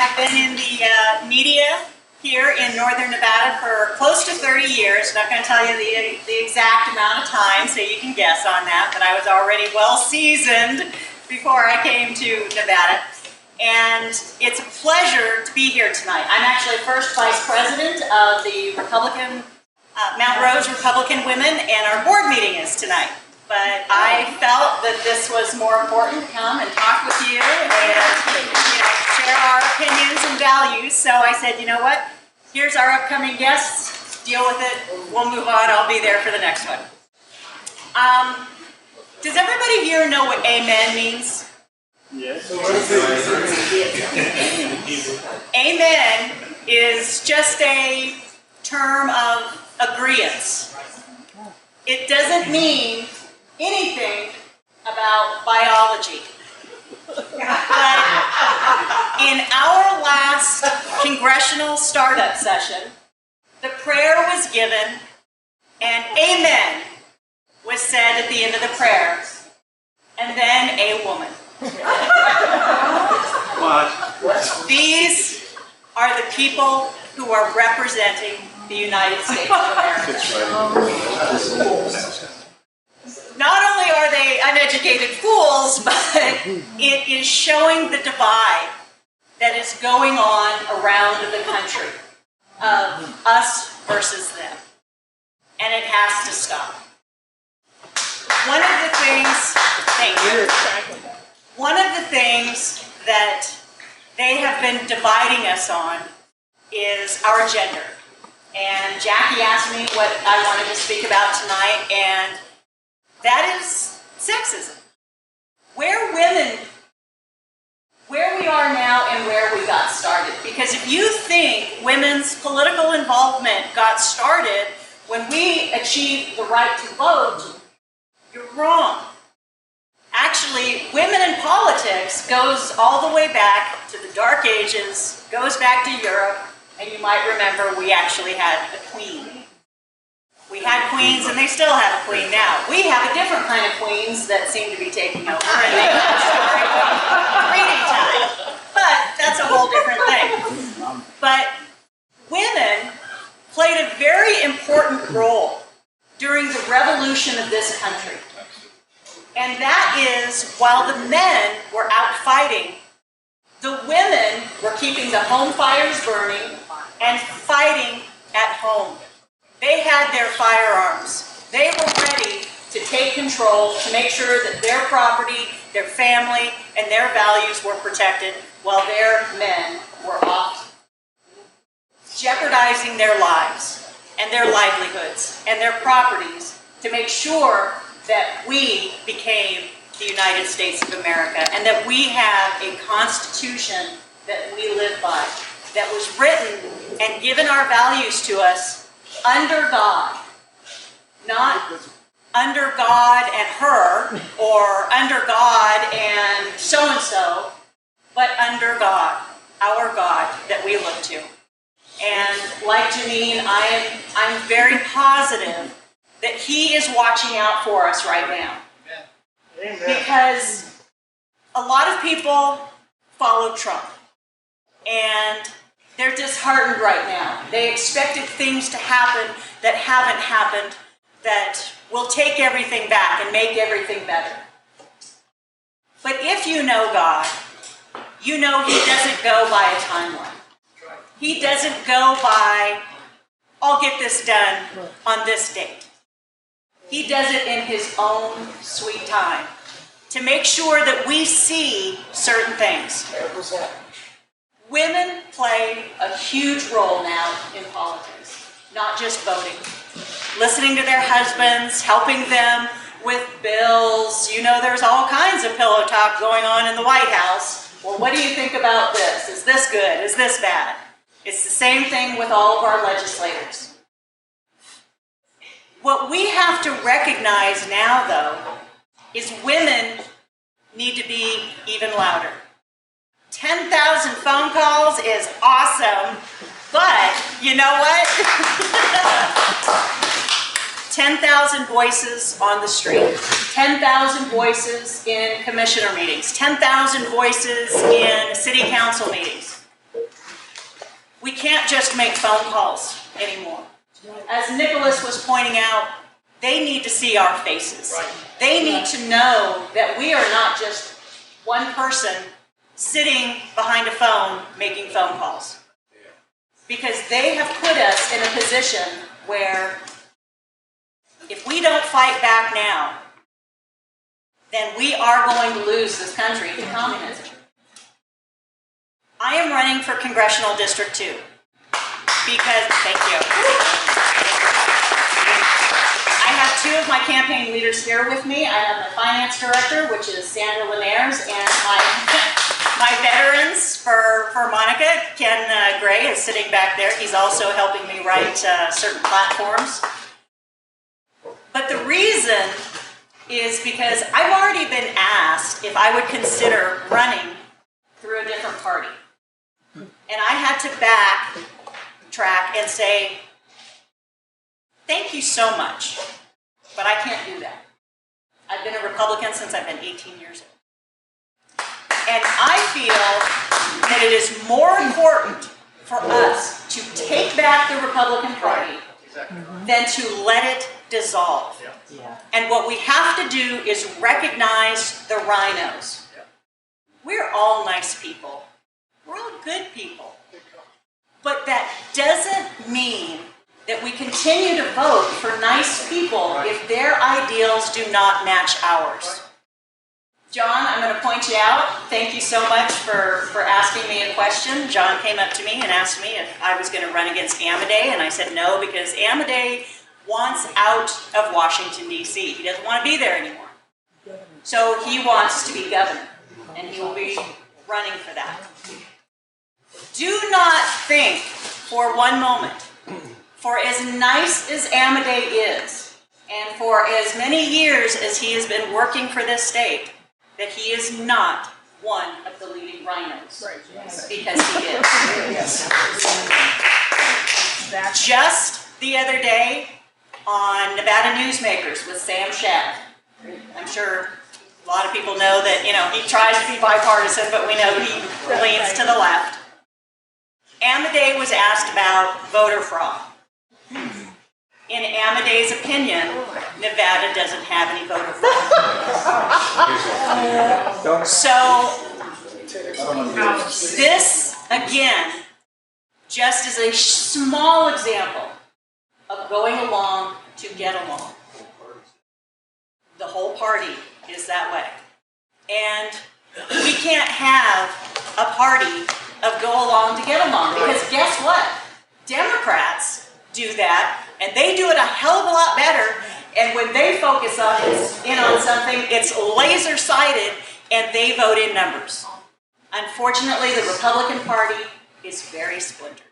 I've been in the media here in northern Nevada for close to 30 years. I'm not going to tell you the exact amount of time, so you can guess on that, but I was already well seasoned before I came to Nevada. And it's a pleasure to be here tonight. I'm actually first vice president of the Mount Rose Republican Women, and our board meeting is tonight. But I felt that this was more important to come and talk with you and share our opinions and values. So I said, you know what? Here's our upcoming guests. Deal with it. We'll move on. I'll be there for the next one. Does everybody here know what amen means? Yes. Amen is just a term of agreeance. It doesn't mean anything about biology. But in our last congressional startup session, the prayer was given and amen was said at the end of the prayer, and then a woman. What? These are the people who are representing the United States of America. Not only are they uneducated fools, but it is showing the divide that is going on around the country of us versus them. And it has to stop. One of the things, thank you. One of the things that they have been dividing us on is our gender. And Jackie asked me what I wanted to speak about tonight, and that is sexism. Where we are now and where we got started. Because if you think women's political involvement got started when we achieved the right to vote, you're wrong. Actually, women in politics goes all the way back to the Dark Ages, goes back to Europe, and you might remember we actually had a queen. We had queens, and they still have a queen now. We have a different kind of queens that seem to be taking over, and they reading time. But that's a whole different thing. But women played a very important role during the revolution of this country. And that is, while the men were out fighting, the women were keeping the home fires burning and fighting at home. They had their firearms. They were ready to take control, to make sure that their property, their family, and their values were protected while their men were off jeopardizing their lives and their livelihoods and their properties to make sure that we became the United States of America and that we have a Constitution that we live by, that was written and given our values to us under God, not under God and her, or under God and so-and-so, but under God, our God that we look to. And like Janine, I'm very positive that he is watching out for us right now. Amen. Because a lot of people follow Trump, and they're disheartened right now. They expected things to happen that haven't happened, that will take everything back and make everything better. But if you know God, you know he doesn't go by a timeline. He doesn't go by, I'll get this done on this date. He does it in his own sweet time to make sure that we see certain things. Women play a huge role now in politics, not just voting. Listening to their husbands, helping them with bills. You know, there's all kinds of pillow talk going on in the White House. Well, what do you think about this? Is this good? Is this bad? It's the same thing with all of our legislators. What we have to recognize now, though, is women need to be even louder. 10,000 phone calls is awesome, but you know what? 10,000 voices on the street, 10,000 voices in commissioner meetings, 10,000 voices in city council meetings. We can't just make phone calls anymore. As Nicholas was pointing out, they need to see our faces. They need to know that we are not just one person sitting behind a phone making phone calls. Because they have put us in a position where if we don't fight back now, then we are going to lose this country to communism. I am running for Congressional District 2 because, thank you. I have two of my campaign leaders here with me. I have my finance director, which is Sandra Linares, and my veterans for Monica, Ken Gray is sitting back there. He's also helping me write certain platforms. But the reason is because I've already been asked if I would consider running through a different party. And I had to backtrack and say, thank you so much, but I can't do that. I've been a Republican since I've been 18 years old. And I feel that it is more important for us to take back the Republican Party than to let it dissolve. And what we have to do is recognize the rhinos. We're all nice people. We're all good people. But that doesn't mean that we continue to vote for nice people if their ideals do not match ours. John, I'm going to point you out. Thank you so much for asking me a question. John came up to me and asked me if I was going to run against Amadei, and I said no, because Amadei wants out of Washington, D.C. He doesn't want to be there anymore. So he wants to be governor, and he will be running for that. Do not think for one moment, for as nice as Amadei is, and for as many years as he has been working for this state, that he is not one of the leading rhinos. Because he is. Just the other day on Nevada Newsmakers with Sam Shad. I'm sure a lot of people know that, he tries to be bipartisan, but we know he leans to the left. Amadei was asked about voter fraud. In Amadei's opinion, Nevada doesn't have any voter fraud. So, this, again, just is a small example of going along to get along. The whole party is that way. And we can't have a party of go along to get along, because guess what? Democrats do that, and they do it a hell of a lot better, and when they focus in on something, it's laser-sighted, and they vote in numbers. Unfortunately, the Republican Party is very splintered.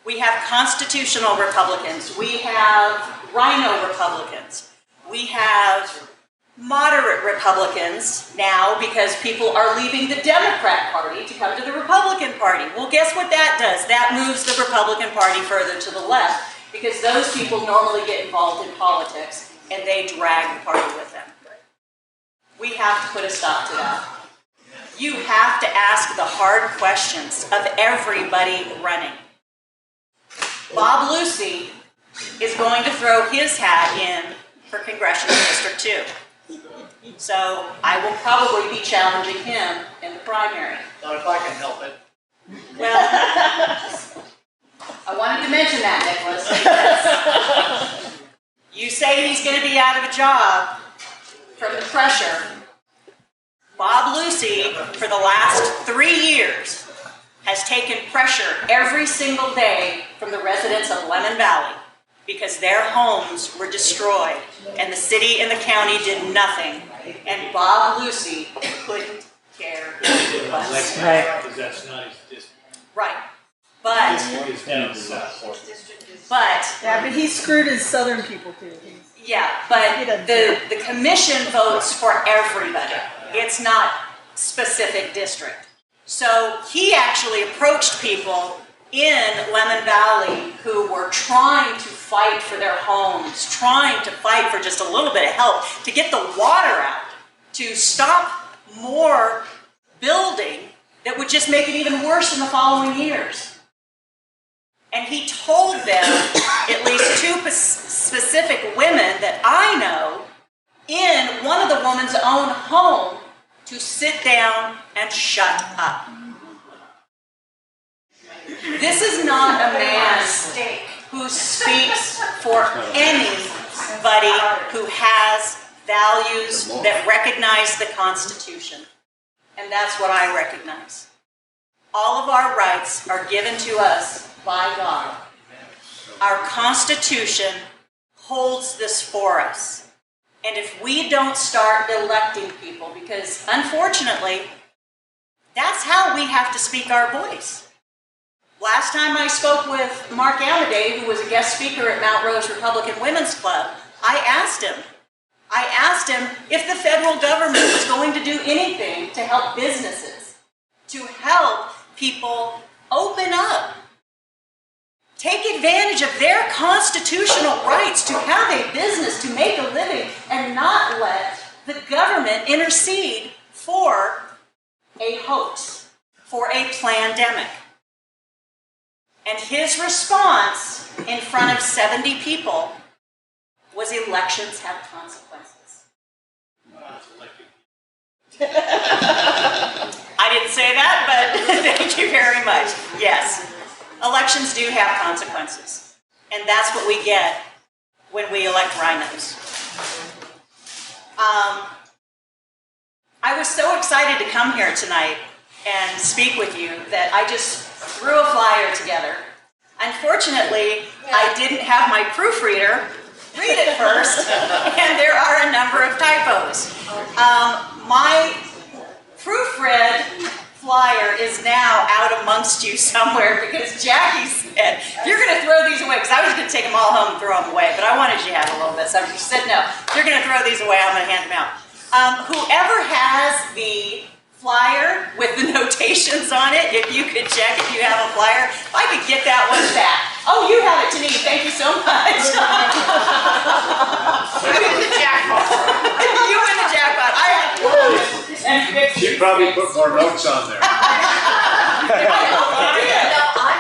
We have constitutional Republicans, we have rhino Republicans, we have moderate Republicans now because people are leaving the Democrat Party to come to the Republican Party. Well, guess what that does? That moves the Republican Party further to the left, because those people normally get involved in politics and they drag the party with them. We have to put a stop to that. You have to ask the hard questions of everybody running. Bob Lucy is going to throw his hat in for Congressional District 2. So I will probably be challenging him in the primary. Not if I can help it. Well, I wanted to mention that, Nicholas. You say he's going to be out of a job from the pressure. Bob Lucy, for the last 3 years, has taken pressure every single day from the residents of Lemon Valley because their homes were destroyed and the city and the county did nothing. And Bob Lucy couldn't care less. Because that's not his district. Right. But It's down south. Yeah, but he screwed his southern people too. but the commission votes for everybody. It's not specific district. So he actually approached people in Lemon Valley who were trying to fight for their homes, trying to fight for just a little bit of help to get the water out, to stop more building that would just make it even worse in the following years. And he told them, at least two specific women that I know, in one of the woman's own home, to sit down and shut up. This is not a man who speaks for anybody who has values that recognize the Constitution. And that's what I recognize. All of our rights are given to us by God. Our Constitution holds this for us. And if we don't start electing people, because unfortunately, that's how we have to speak our voice. Last time I spoke with Mark Amadei, who was a guest speaker at Mount Rose Republican Women's Club, I asked him if the federal government was going to do anything to help businesses, to help people open up, take advantage of their constitutional rights to have a business, to make a living, and not let the government intercede for a hoax, for a plandemic. And his response in front of 70 people was, elections have consequences. I didn't say that, but thank you very much. Yes. Elections do have consequences, and that's what we get when we elect rhinos. I was so excited to come here tonight and speak with you that I just threw a flyer together. Unfortunately, I didn't have my proofreader read it first, and there are a number of typos. My proofread flyer is now out amongst you somewhere because Jackie said, you're going to throw these away, because I was going to take them all home and throw them away, but I wanted you to have a little bit, so she said, no, you're going to throw these away, I'm going to hand them out. Whoever has the flyer with the notations on it, if you could check if you have a flyer, if I could get that one back. Oh, you have it, Denise, thank you so much. You win the jackpot. You win the jackpot. I have She probably put more notes on there.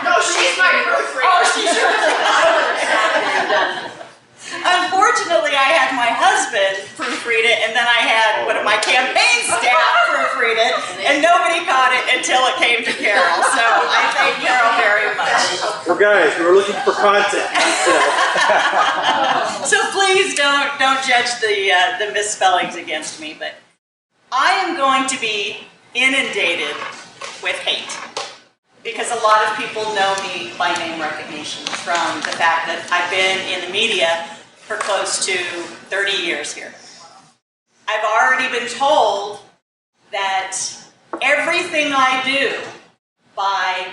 No, she's my proofreader. Oh, she sure is. Unfortunately, I had my husband proofread it, and then I had one of my campaign staff proofread it, and nobody caught it until it came to Carol. So I thank Carol very much. Well, guys, we're looking for content. So please don't judge the misspellings against me, but I am going to be inundated with hate, because a lot of people know me by name recognition from the fact that I've been in the media for close to 30 years here. I've already been told that everything I do by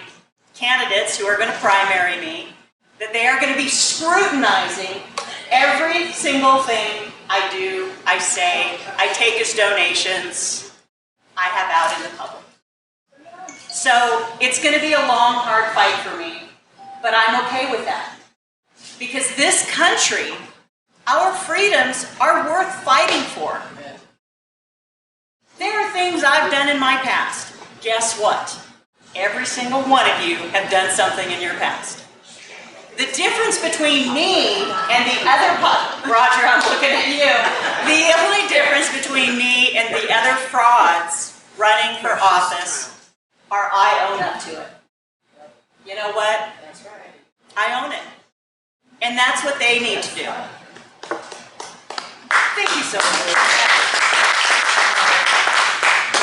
candidates who are going to primary me, that they are going to be scrutinizing every single thing I do, I say, I take as donations, I have out in the public. So it's going to be a long, hard fight for me, but I'm okay with that. Because this country, our freedoms are worth fighting for. There are things I've done in my past. Guess what? Every single one of you have done something in your past. The difference between me and the other, Roger, I'm looking at you. The only difference between me and the other frauds running for office are I own up to it. You know what? That's right. I own it. And that's what they need to do. Thank you so much.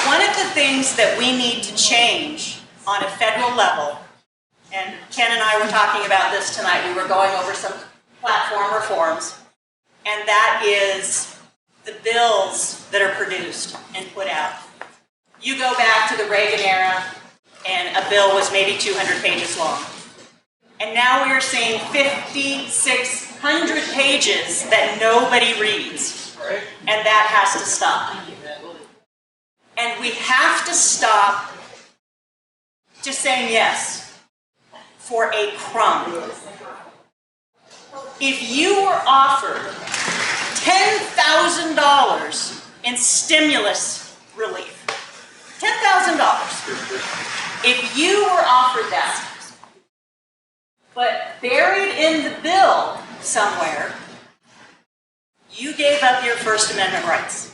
One of the things that we need to change on a federal level, and Ken and I were talking about this tonight, we were going over some platform reforms, and that is the bills that are produced and put out. You go back to the Reagan era, and a bill was maybe 200 pages long. And now we are seeing 5,600 pages that nobody reads. And that has to stop. And we have to stop just saying yes for a crumb. If you were offered $10,000 in stimulus relief, $10,000, if you were offered that, but buried in the bill somewhere, you gave up your First Amendment rights.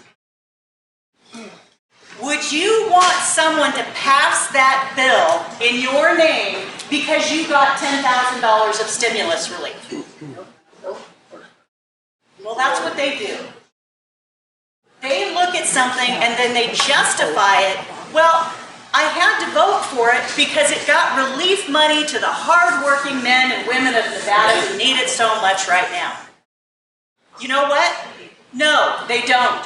Would you want someone to pass that bill in your name because you got $10,000 of stimulus relief? Well, that's what they do. They look at something and then they justify it. Well, I had to vote for it because it got relief money to the hardworking men and women of Nevada who need it so much right now. You know what? No, they don't.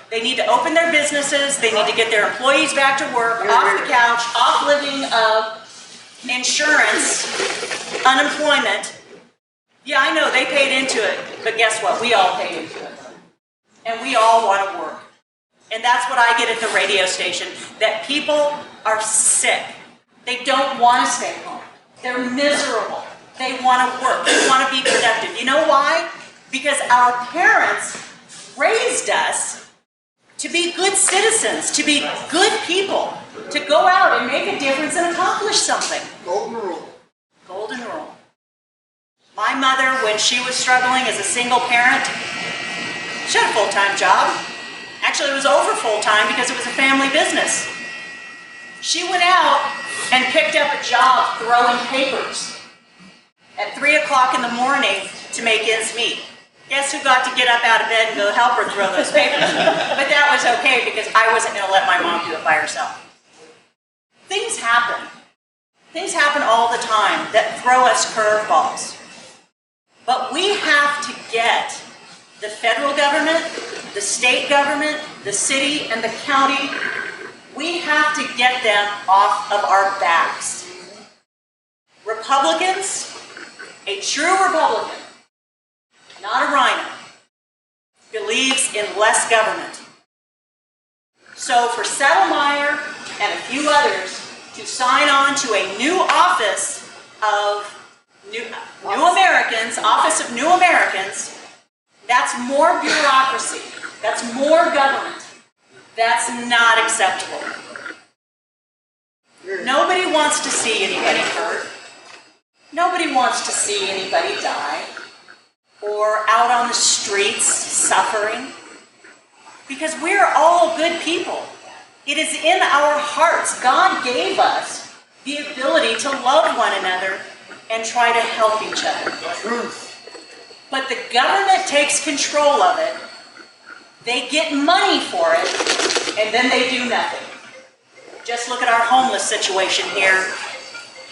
They need to open their businesses. They need to get their employees back to work, off the couch, off living of insurance, unemployment. Yeah, I know they paid into it, but guess what? We all paid into it. And we all want to work. And that's what I get at the radio station, that people are sick. They don't want to stay home. They're miserable. They want to work. They want to be productive. You know why? Because our parents raised us to be good citizens, to be good people, to go out and make a difference and accomplish something. Golden rule. Golden rule. My mother, when she was struggling as a single parent, she had a full-time job. Actually, it was over full-time because it was a family business. She went out and picked up a job throwing papers at 3 o'clock in the morning to make ends meet. Guess who got to get up out of bed and go help her throw those papers? But that was okay because I wasn't going to let my mom do it by herself. Things happen. Things happen all the time that throw us curveballs. But we have to get the federal government, the state government, the city, and the county, we have to get them off of our backs. Republicans, a true Republican, not a rhino, believes in less government. So for Settlemyre and a few others to sign on to a new office of New Americans, Office of New Americans, that's more bureaucracy. That's more government. That's not acceptable. Nobody wants to see anybody hurt. Nobody wants to see anybody die or out on the streets suffering, because we're all good people. It is in our hearts. God gave us the ability to love one another and try to help each other. But the government takes control of it. They get money for it, and then they do nothing. Just look at our homeless situation here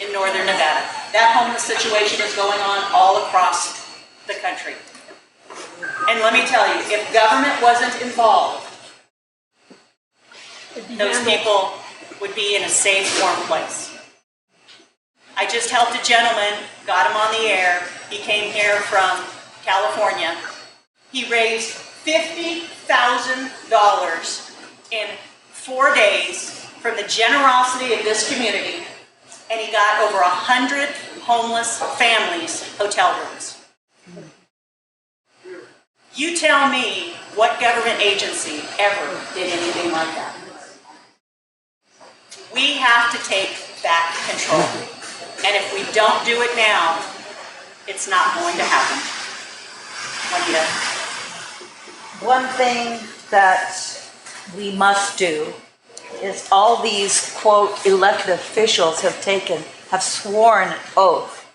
in northern Nevada. That homeless situation is going on all across the country. And let me tell you, if government wasn't involved, those people would be in a safe, warm place. I just helped a gentleman, got him on the air. He came here from California. He raised $50,000 in 4 days from the generosity of this community, and he got over 100 homeless families hotel rooms. You tell me what government agency ever did anything like that. We have to take back control. And if we don't do it now, it's not going to happen. Juanita. One thing that we must do is all these, quote, elected officials have sworn an oath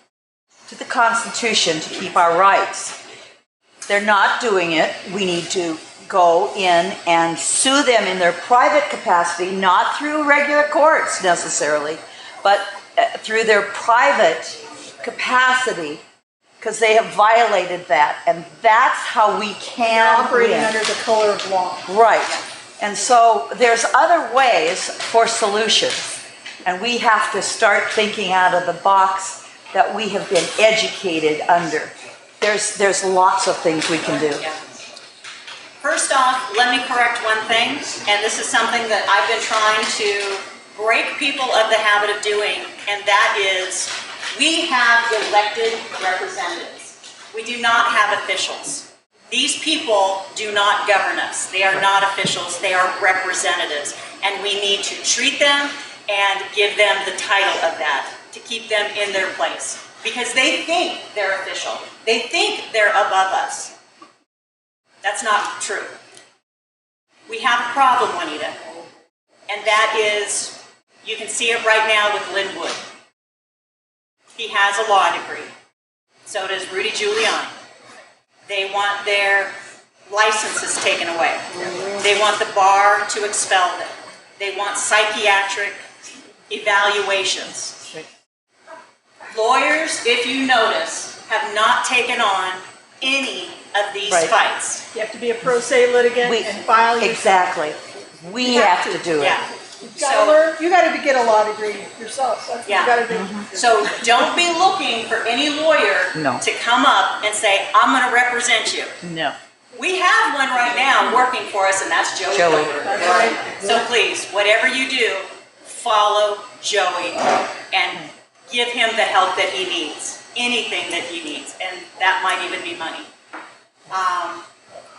to the Constitution to keep our rights. They're not doing it. We need to go in and sue them in their private capacity, not through regular courts necessarily, but through their private capacity, because they have violated that, and that's how we can Operating win. under the color of law. Right. And so there's other ways for solutions, and we have to start thinking out of the box that we have been educated under. There's lots of things we can do. Yeah. First off, let me correct one thing, and this is something that I've been trying to break people of the habit of doing, and that is we have elected representatives. We do not have officials. These people do not govern us. They are not officials. They are representatives, and we need to treat them and give them the title of that to keep them in their place. because they think they're official. They think they're above us. That's not true. We have a problem, Juanita, and that is, you can see it right now with Lynn Wood. He has a law degree. So does Rudy Giuliani. They want their licenses taken away. They want the bar to expel them. They want psychiatric evaluations. Lawyers, if you notice, have not taken on any of these Right. fights. You have to be a pro se litigant and file your. Exactly. We have to do it. Yeah. You gotta learn, you gotta get a law degree yourself, that's what you Yeah. gotta do. So don't be looking for any lawyer No. to come up and say, I'm going to represent you. No. We have one right now working for us, and that's Joey. Joey. That's right. So please, whatever you do, follow Joey and give him the help that he needs, anything that he needs, and that might even be money.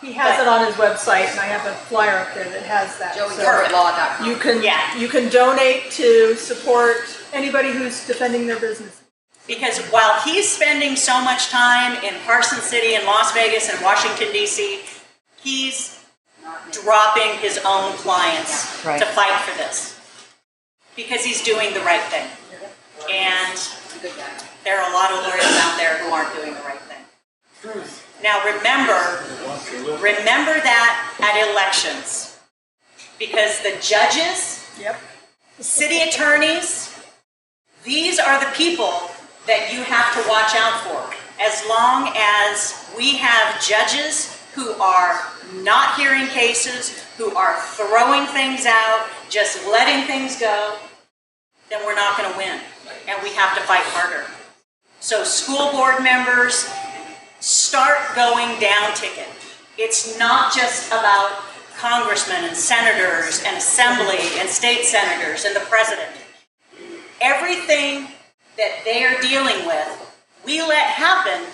He has it on his website, and I have a flyer up there that has that. So JoeyCurrentLaw.com. you can, Yeah. you can donate to support anybody who's defending their business. Because while he's spending so much time in Carson City and Las Vegas and Washington, D.C., he's dropping his own clients Right. to fight for this. Because he's doing the right thing. And there are a lot of lawyers out there who aren't doing the right thing. Now remember that at elections. Because the judges, Yep. city attorneys, these are the people that you have to watch out for. As long as we have judges who are not hearing cases, who are throwing things out, just letting things go, then we're not going to win. And we have to fight harder. So school board members, start going down ticket. It's not just about congressmen and senators and assembly and state senators and the president. Everything that they are dealing with, we let happen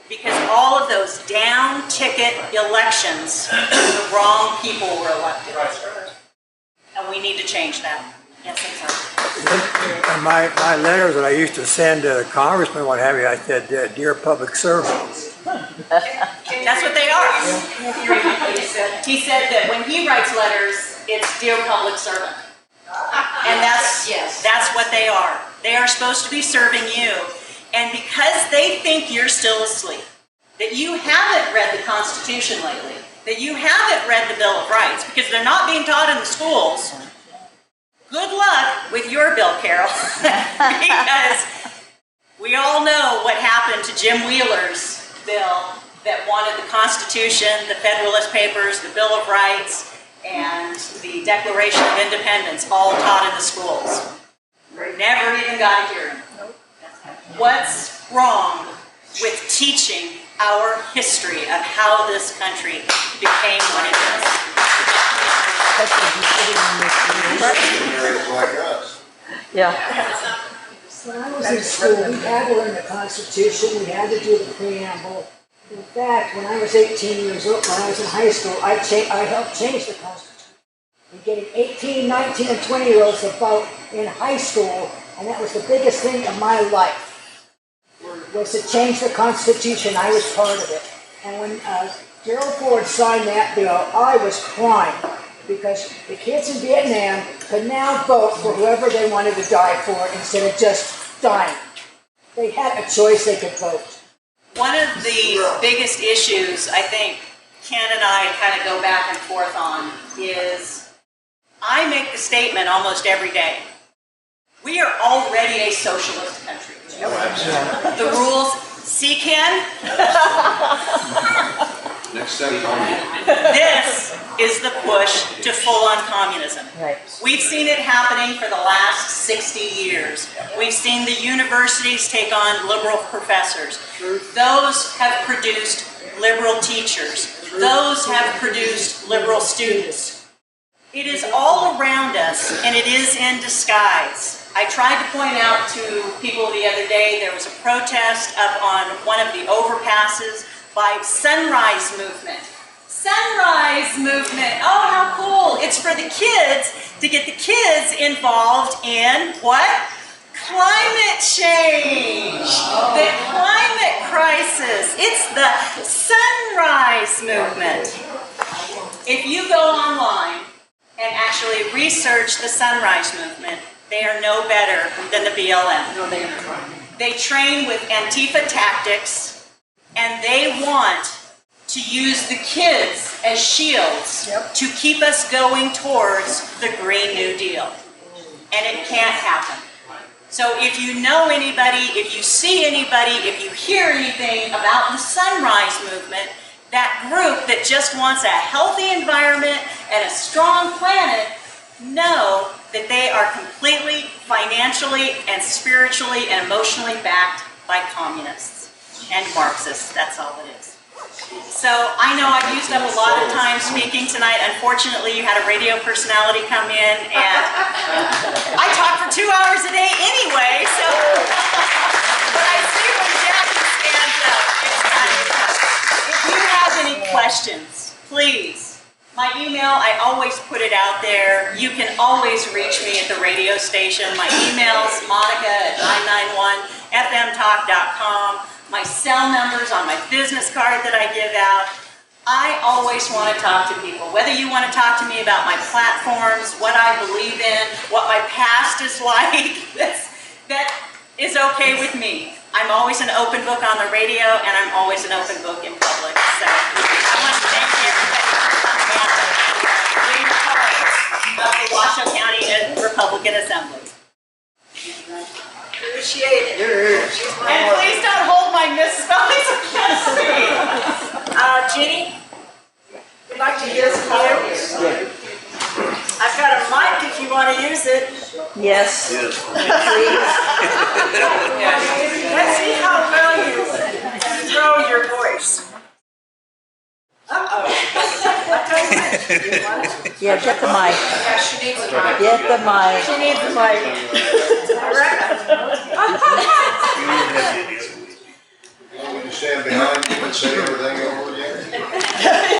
because all of those down ticket elections, the wrong people were elected. And we need to change that. Yes, I'm sorry. In my letters that I used to send to congressmen, what have you, I said, "Dear public servants." That's what they are. He said that when he writes letters, it's dear public servant. And that's what they are. They are supposed to be serving you. And because they think you're still asleep, that you haven't read the Constitution lately, that you haven't read the Bill of Rights, because they're not being taught in the schools, good luck with your bill, Carol. Because we all know what happened to Jim Wheeler's bill that wanted the Constitution, the Federalist Papers, the Bill of Rights, and the Declaration of Independence all taught in the schools. Never even got a hearing. What's wrong with teaching our history of how this country became what it is? Areas like us. Yeah. When I was in school, we had to learn the Constitution, we had to do the preamble. In fact, when I was 18 years old, when I was in high school, I helped change the Constitution. And getting 18, 19, and 20-year-olds to vote in high school, and that was the biggest thing of my life, was to change the Constitution. I was part of it. And when Gerald Ford signed that bill, I was crying, because the kids in Vietnam could now vote for whoever they wanted to die for instead of just dying. They had a choice, they could vote. One of the biggest issues I think Ken and I kind of go back and forth on is I make the statement almost every day. We are already a socialist country. The rules, see Ken? Next set of communism. This is the push to full-on communism. Right. We've seen it happening for the last 60 years. We've seen the universities take on liberal professors. Those have produced liberal teachers. Those have produced liberal students. It is all around us, and it is in disguise. I tried to point out to people the other day, there was a protest up on one of the overpasses by Sunrise Movement. Sunrise Movement, oh how cool. It's for the kids, to get the kids involved in what? Climate change. That this. It's the sunrise movement. If you go online and actually research the sunrise movement, they are no better than the BLM. No, they are. They train with Antifa tactics, and they want to use the kids as shields to keep us going towards the Green New Deal. And it can't happen. So if you know anybody, if you see anybody, if you hear anything about the Sunrise Movement, that group that just wants a healthy environment and a strong planet, know that they are completely financially and spiritually and emotionally backed by communists and Marxists. That's all it is. So I know I've used up a lot of time speaking tonight. Unfortunately, you had a radio personality come in, and I talk for 2 hours a day anyway, so. But I see when Jackie stands up, it's time to come. If you have any questions, please, my email, I always put it out there. You can always reach me at the radio station. My email's monica@991fmtalk.com. My cell number's on my business card that I give out. I always want to talk to people, whether you want to talk to me about my platforms, what I believe in, what my past is like, that is okay with me. I'm always an open book on the radio, and I'm always an open book in public. So I want to thank everybody for coming out and being part of the Washoe County Republican Assembly. Appreciate it. And please don't hold my misspellings against me. Jeannie, we'd like to hear from you. I've got a mic if you want to use it. Yes, please. Let's see how well you throw your voice. Uh-oh. Yeah, get the mic. Yeah, she needs a mic. Get the mic. She needs a mic. All right.